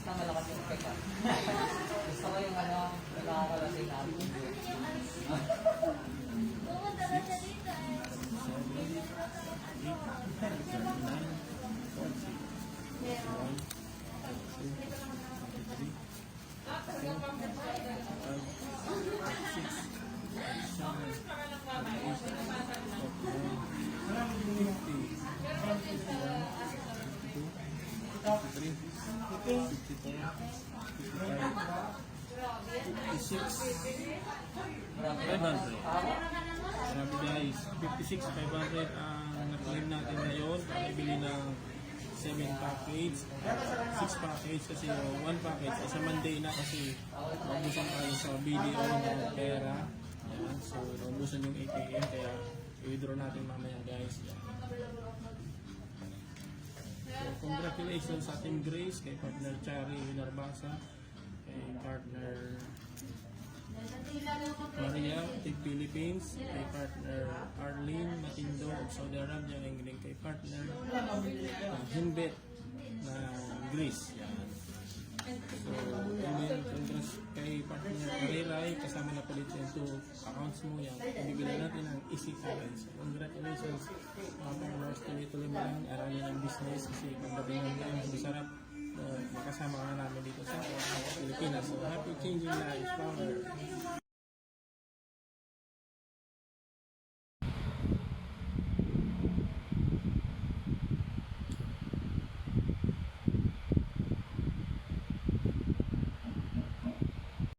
Basta malakas yung effect ah. Gusto ko yung ano, nakakalasing natin. Pumunta ka siya dito eh. Grabe guys, 56,500 ang na-claim natin ngayon. Bili ng 7 package, 6 package kasi 1 package. Sa Monday na kasi naubusan tayo sa video ng pera. Ayan, so naubusan yung ATM kaya i-withdraw natin mamaya guys. Ayan. So congratulations sa Team Grace, kay partner Chari Narbasa, kay partner Maria, Team Philippines, kay partner Arlene Matindo of Saudi Arabia, and kay partner Himbet na Greece. Yan. So, and then congrats kay partner Areray, kasama na po dito yung 2 accounts mo yan. Ibigay natin ang easy seconds. So, congratulations mga partners, tuloy-tuloy mo lang, aralin ang business kasi pagdating ng kayo, masarap makasama ka namin dito sa Pilipinas. So, happy changing lives, power!